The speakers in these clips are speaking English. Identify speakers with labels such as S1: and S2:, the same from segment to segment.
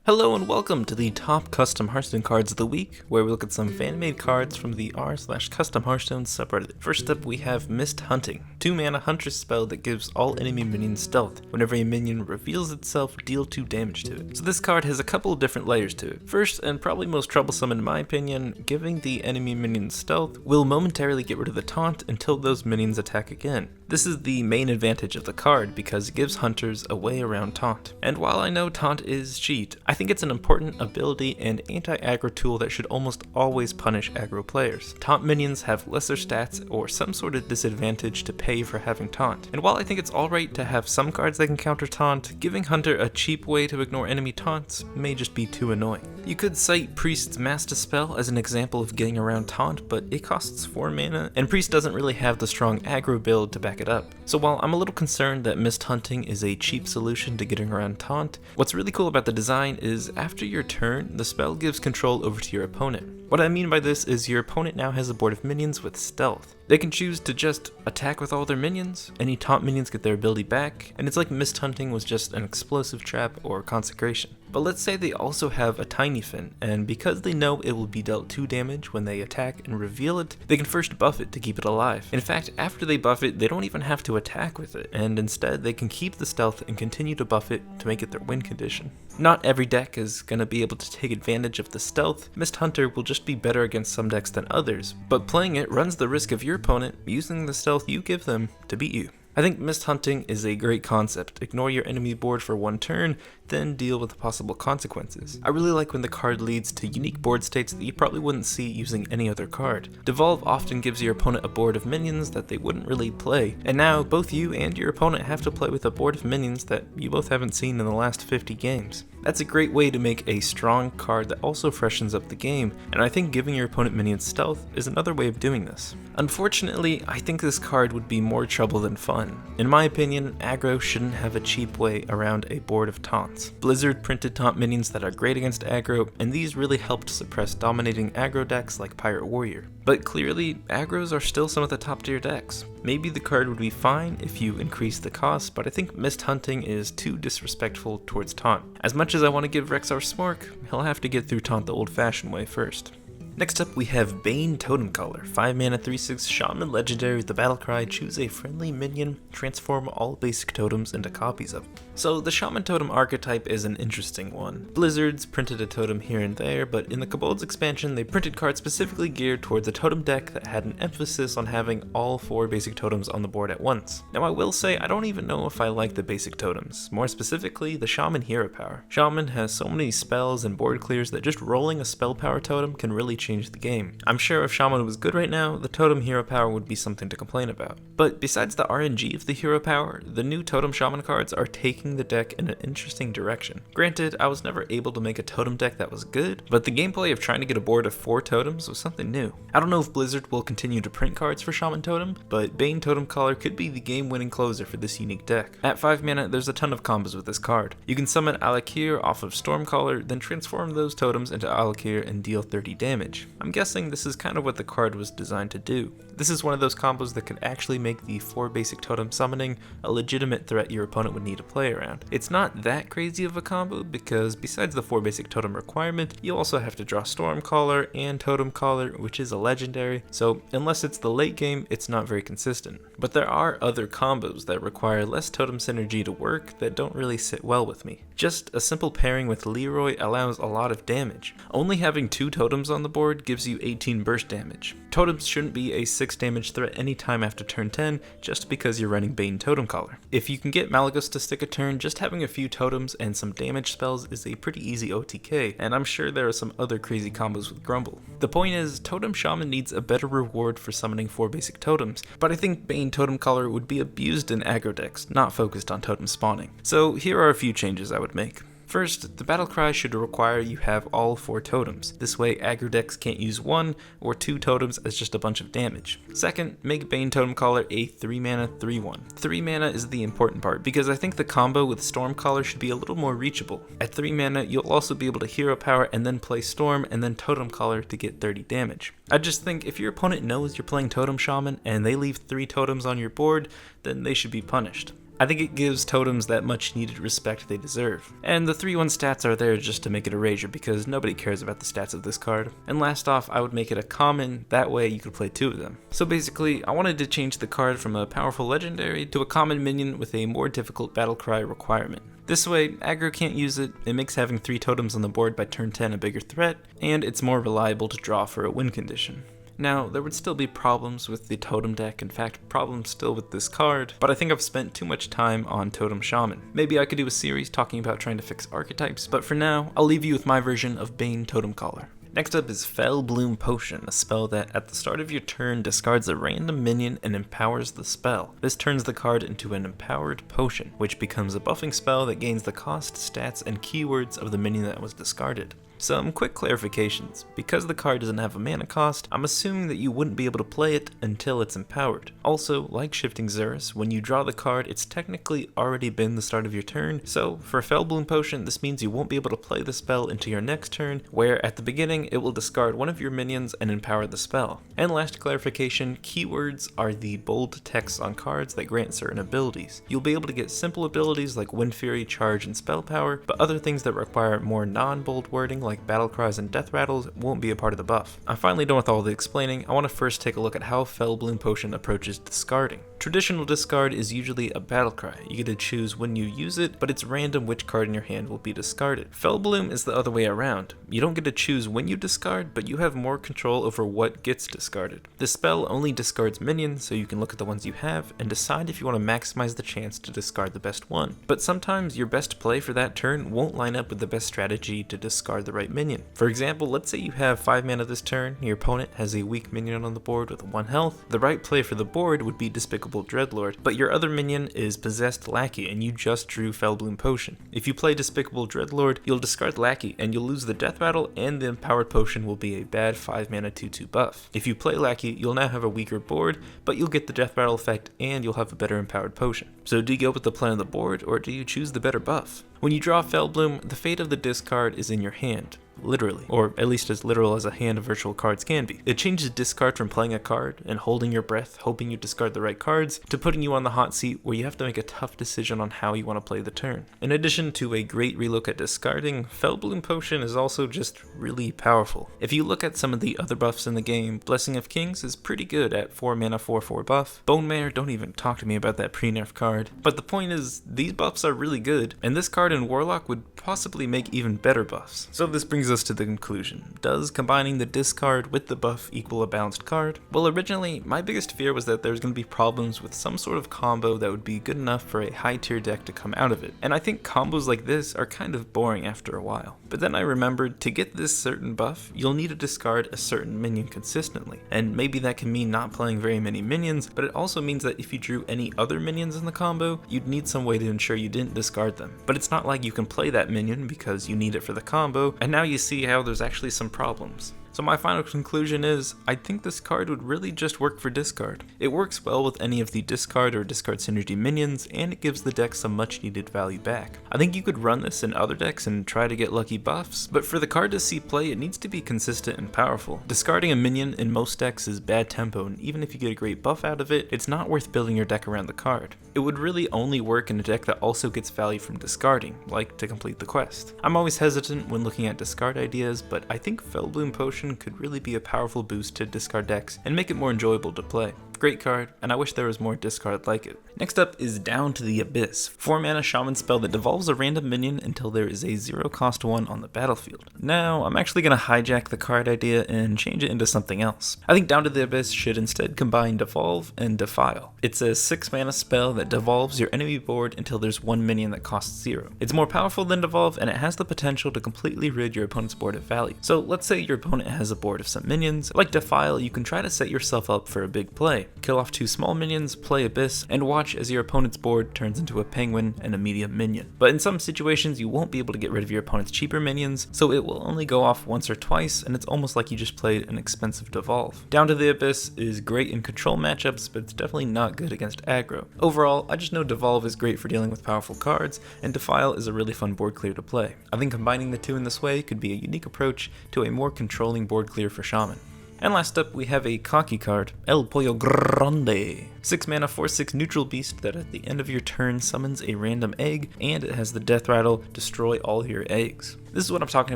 S1: Hello and welcome to the top custom Hearthstone cards of the week, where we look at some fan-made cards from the r/custom Hearthstone subreddit. First up, we have Mist Hunting, 2-mana Huntress spell that gives all enemy minions stealth. Whenever a minion reveals itself, deal 2 damage to it. So this card has a couple of different layers to it. First, and probably most troublesome in my opinion, giving the enemy minions stealth will momentarily get rid of the taunt until those minions attack again. This is the main advantage of the card because it gives hunters a way around taunt. And while I know taunt is cheat, I think it's an important ability and anti-aggro tool that should almost always punish aggro players. Taunt minions have lesser stats or some sort of disadvantage to pay for having taunt. And while I think it's alright to have some cards that can counter taunt, giving Hunter a cheap way to ignore enemy taunts may just be too annoying. You could cite Priest's Master Spell as an example of getting around taunt, but it costs 4 mana, and Priest doesn't really have the strong aggro build to back it up. So while I'm a little concerned that Mist Hunting is a cheap solution to getting around taunt, what's really cool about the design is after your turn, the spell gives control over to your opponent. What I mean by this is your opponent now has a board of minions with stealth. They can choose to just attack with all their minions, any taunt minions get their ability back, and it's like Mist Hunting was just an explosive trap or consecration. But let's say they also have a Tiny Fin, and because they know it will be dealt 2 damage when they attack and reveal it, they can first buff it to keep it alive. In fact, after they buff it, they don't even have to attack with it, and instead they can keep the stealth and continue to buff it to make it their win condition. Not every deck is going to be able to take advantage of the stealth. Mist Hunter will just be better against some decks than others, but playing it runs the risk of your opponent using the stealth you give them to beat you. I think Mist Hunting is a great concept. Ignore your enemy board for 1 turn, then deal with the possible consequences. I really like when the card leads to unique board states that you probably wouldn't see using any other card. Devolve often gives your opponent a board of minions that they wouldn't really play, and now both you and your opponent have to play with a board of minions that you both haven't seen in the last 50 games. That's a great way to make a strong card that also freshens up the game, and I think giving your opponent minions stealth is another way of doing this. Unfortunately, I think this card would be more trouble than fun. In my opinion, aggro shouldn't have a cheap way around a board of taunts. Blizzard printed taunt minions that are great against aggro, and these really helped suppress dominating aggro decks like Pirate Warrior. But clearly, aggros are still some of the top tier decks. Maybe the card would be fine if you increase the cost, but I think Mist Hunting is too disrespectful towards taunt. As much as I want to give Rexar Smork, he'll have to get through taunt the old-fashioned way first. Next up, we have Bane Totem Color, 5-mana 3/6 Shaman Legendary with the battle cry, choose a friendly minion, transform all basic totems into copies of them. So the Shaman Totem archetype is an interesting one. Blizzard's printed a totem here and there, but in the Kobold's expansion, they printed cards specifically geared towards a totem deck that had an emphasis on having all 4 basic totems on the board at once. Now I will say, I don't even know if I like the basic totems, more specifically the Shaman Hero Power. Shaman has so many spells and board clears that just rolling a spell power totem can really change the game. I'm sure if Shaman was good right now, the Totem Hero Power would be something to complain about. But besides the RNG of the Hero Power, the new Totem Shaman cards are taking the deck in an interesting direction. Granted, I was never able to make a totem deck that was good, but the gameplay of trying to get a board of 4 totems was something new. I don't know if Blizzard will continue to print cards for Shaman Totem, but Bane Totem Collar could be the game-winning closer for this unique deck. At 5 mana, there's a ton of combos with this card. You can summon Alakir off of Stormcaller, then transform those totems into Alakir and deal 30 damage. I'm guessing this is kind of what the card was designed to do. This is one of those combos that could actually make the 4 basic totem summoning a legitimate threat your opponent would need to play around. It's not that crazy of a combo because besides the 4 basic totem requirement, you also have to draw Stormcaller and Totem Caller, which is a legendary, so unless it's the late game, it's not very consistent. But there are other combos that require less totem synergy to work that don't really sit well with me. Just a simple pairing with Leroy allows a lot of damage. Only having 2 totems on the board gives you 18 burst damage. Totems shouldn't be a 6 damage threat anytime after turn 10 just because you're running Bane Totem Collar. If you can get Malagos to stick a turn, just having a few totems and some damage spells is a pretty easy OTK, and I'm sure there are some other crazy combos with Grumble. The point is, Totem Shaman needs a better reward for summoning 4 basic totems, but I think Bane Totem Collar would be abused in aggro decks, not focused on totem spawning. So here are a few changes I would make. First, the battle cry should require you have all 4 totems. This way, aggro decks can't use 1 or 2 totems as just a bunch of damage. Second, make Bane Totem Collar a 3-mana 3/1. 3 mana is the important part, because I think the combo with Stormcaller should be a little more reachable. At 3 mana, you'll also be able to Hero Power and then play Storm and then Totem Collar to get 30 damage. I just think if your opponent knows you're playing Totem Shaman and they leave 3 totems on your board, then they should be punished. I think it gives totems that much needed respect they deserve. And the 3/1 stats are there just to make it a rager because nobody cares about the stats of this card. And last off, I would make it a common, that way you could play 2 of them. So basically, I wanted to change the card from a powerful legendary to a common minion with a more difficult battlecry requirement. This way, aggro can't use it, it makes having 3 totems on the board by turn 10 a bigger threat, and it's more reliable to draw for a win condition. Now, there would still be problems with the Totem deck, in fact, problems still with this card, but I think I've spent too much time on Totem Shaman. Maybe I could do a series talking about trying to fix archetypes, but for now, I'll leave you with my version of Bane Totem Caller. Next up is Fel Bloom Potion, a spell that at the start of your turn discards a random minion and empowers the spell. This turns the card into an empowered potion, which becomes a buffing spell that gains the cost, stats, and keywords of the minion that was discarded. Some quick clarifications. Because the card doesn't have a mana cost, I'm assuming that you wouldn't be able to play it until it's empowered. Also, like Shifting Xurus, when you draw the card, it's technically already been the start of your turn, so for Fel Bloom Potion, this means you won't be able to play the spell into your next turn, where at the beginning, it will discard one of your minions and empower the spell. And last clarification, keywords are the bold text on cards that grant certain abilities. You'll be able to get simple abilities like Wind Fury, Charge, and Spell Power, but other things that require more non-bold wording like battle cries and death rattles won't be a part of the buff. I'm finally done with all the explaining. I want to first take a look at how Fel Bloom Potion approaches discarding. Traditional discard is usually a battle cry. You get to choose when you use it, but it's random which card in your hand will be discarded. Fel Bloom is the other way around. You don't get to choose when you discard, but you have more control over what gets discarded. The spell only discards minions, so you can look at the ones you have and decide if you want to maximize the chance to discard the best one. But sometimes your best play for that turn won't line up with the best strategy to discard the right minion. For example, let's say you have 5 mana this turn, your opponent has a weak minion on the board with 1 health. The right play for the board would be Despicable Dreadlord, but your other minion is Possessed Lackey and you just drew Fel Bloom Potion. If you play Despicable Dreadlord, you'll discard Lackey and you'll lose the Death Rattle, and the Empowered Potion will be a bad 5 mana 2/2 buff. If you play Lackey, you'll now have a weaker board, but you'll get the Death Rattle effect and you'll have a better Empowered Potion. So do you go with the play on the board, or do you choose the better buff? When you draw Fel Bloom, the fate of the discard is in your hand. Literally, or at least as literal as a hand of virtual cards can be. It changes discard from playing a card and holding your breath, hoping you discard the right cards, to putting you on the hot seat where you have to make a tough decision on how you want to play the turn. In addition to a great relook at discarding, Fel Bloom Potion is also just really powerful. If you look at some of the other buffs in the game, Blessing of Kings is pretty good at 4 mana 4/4 buff. Bone Mare, don't even talk to me about that pre-nerf card. But the point is, these buffs are really good, and this card in Warlock would possibly make even better buffs. So this brings us to the conclusion. Does combining the discard with the buff equal a balanced card? Well, originally, my biggest fear was that there was going to be problems with some sort of combo that would be good enough for a high tier deck to come out of it. And I think combos like this are kind of boring after a while. But then I remembered, to get this certain buff, you'll need to discard a certain minion consistently. And maybe that can mean not playing very many minions, but it also means that if you drew any other minions in the combo, you'd need some way to ensure you didn't discard them. But it's not like you can play that minion because you need it for the combo, and now you see how there's actually some problems. So my final conclusion is, I think this card would really just work for discard. It works well with any of the discard or discard synergy minions, and it gives the deck some much needed value back. I think you could run this in other decks and try to get lucky buffs, but for the card to see play, it needs to be consistent and powerful. Discarding a minion in most decks is bad tempo, and even if you get a great buff out of it, it's not worth building your deck around the card. It would really only work in a deck that also gets value from discarding, like to complete the quest. I'm always hesitant when looking at discard ideas, but I think Fel Bloom Potion could really be a powerful boost to discard decks and make it more enjoyable to play. Great card, and I wish there was more discard like it. Next up is Down to the Abyss, 4 mana shaman spell that devolves a random minion until there is a 0 cost 1 on the battlefield. Now, I'm actually going to hijack the card idea and change it into something else. I think Down to the Abyss should instead combine Devolve and Defile. It's a 6 mana spell that devolves your enemy board until there's 1 minion that costs 0. It's more powerful than Devolve, and it has the potential to completely rid your opponent's board of value. So let's say your opponent has a board of some minions. Like Defile, you can try to set yourself up for a big play. Kill off 2 small minions, play Abyss, and watch as your opponent's board turns into a penguin and a medium minion. But in some situations, you won't be able to get rid of your opponent's cheaper minions, so it will only go off once or twice, and it's almost like you just played an expensive Devolve. Down to the Abyss is great in control matchups, but it's definitely not good against aggro. Overall, I just know Devolve is great for dealing with powerful cards, and Defile is a really fun board clear to play. I think combining the two in this way could be a unique approach to a more controlling board clear for Shaman. And last up, we have a cocky card, Apoyo Grande. 6 mana, 4/6 neutral beast that at the end of your turn summons a random egg, and it has the death rattle, destroy all your eggs. This is what I'm talking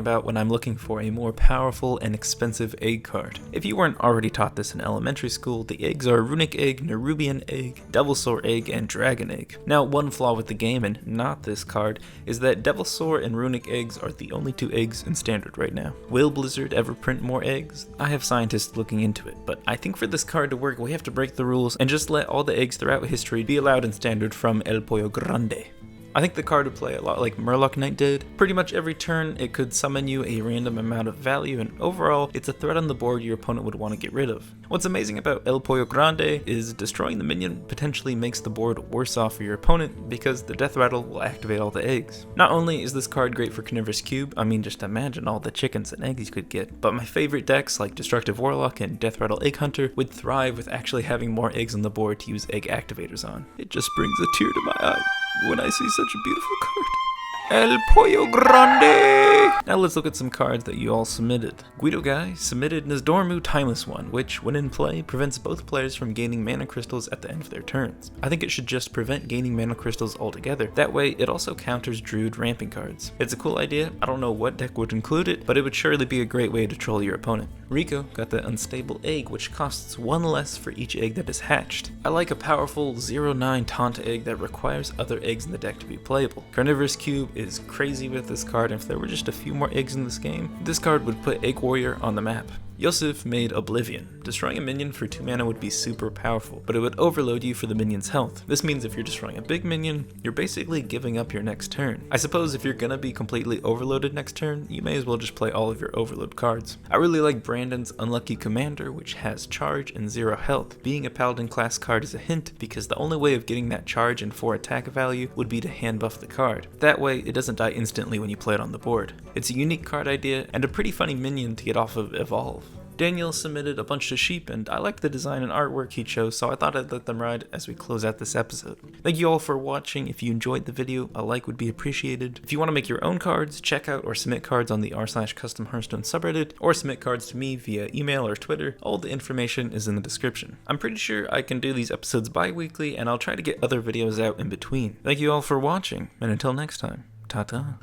S1: about when I'm looking for a more powerful and expensive egg card. If you weren't already taught this in elementary school, the eggs are Runic Egg, Nerubian Egg, Devilsaur Egg, and Dragon Egg. Now, one flaw with the game, and not this card, is that Devilsaur and Runic Eggs are the only 2 eggs in Standard right now. Will Blizzard ever print more eggs? I have scientists looking into it, but I think for this card to work, we have to break the rules and just let all the eggs throughout history be allowed in Standard from Apoyo Grande. I think the card would play a lot like Murloc Knight did. Pretty much every turn, it could summon you a random amount of value, and overall, it's a threat on the board your opponent would want to get rid of. What's amazing about Apoyo Grande is destroying the minion potentially makes the board worse off for your opponent because the death rattle will activate all the eggs. Not only is this card great for Carnivorous Cube, I mean just imagine all the chickens and eggs you could get, but my favorite decks like Destructive Warlock and Death Rattle Egg Hunter would thrive with actually having more eggs on the board to use egg activators on. It just brings a tear to my eye when I see such a beautiful card. Apoyo Grande! Now let's look at some cards that you all submitted. Guido Guy submitted Nzdormu Timeless One, which, when in play, prevents both players from gaining mana crystals at the end of their turns. I think it should just prevent gaining mana crystals altogether. That way, it also counters Druid ramping cards. It's a cool idea. I don't know what deck would include it, but it would surely be a great way to troll your opponent. Rico got the Unstable Egg, which costs 1 less for each egg that is hatched. I like a powerful 0/9 taunt egg that requires other eggs in the deck to be playable. Carnivorous Cube is crazy with this card, and if there were just a few more eggs in this game, this card would put Egg Warrior on the map. Yosef made Oblivion. Destroying a minion for 2 mana would be super powerful, but it would overload you for the minion's health. This means if you're destroying a big minion, you're basically giving up your next turn. I suppose if you're gonna be completely overloaded next turn, you may as well just play all of your overload cards. I really like Brandon's Unlucky Commander, which has charge and 0 health. Being a paladin class card is a hint, because the only way of getting that charge and 4 attack value would be to hand buff the card. That way, it doesn't die instantly when you play it on the board. It's a unique card idea, and a pretty funny minion to get off of Evolve. Daniel submitted a bunch of sheep, and I liked the design and artwork he chose, so I thought I'd let them ride as we close out this episode. Thank you all for watching. If you enjoyed the video, a like would be appreciated. If you want to make your own cards, check out or submit cards on the r/custom Hearthstone subreddit, or submit cards to me via email or Twitter. All the information is in the description. I'm pretty sure I can do these episodes bi-weekly, and I'll try to get other videos out in between. Thank you all for watching, and until next time, ta-ta.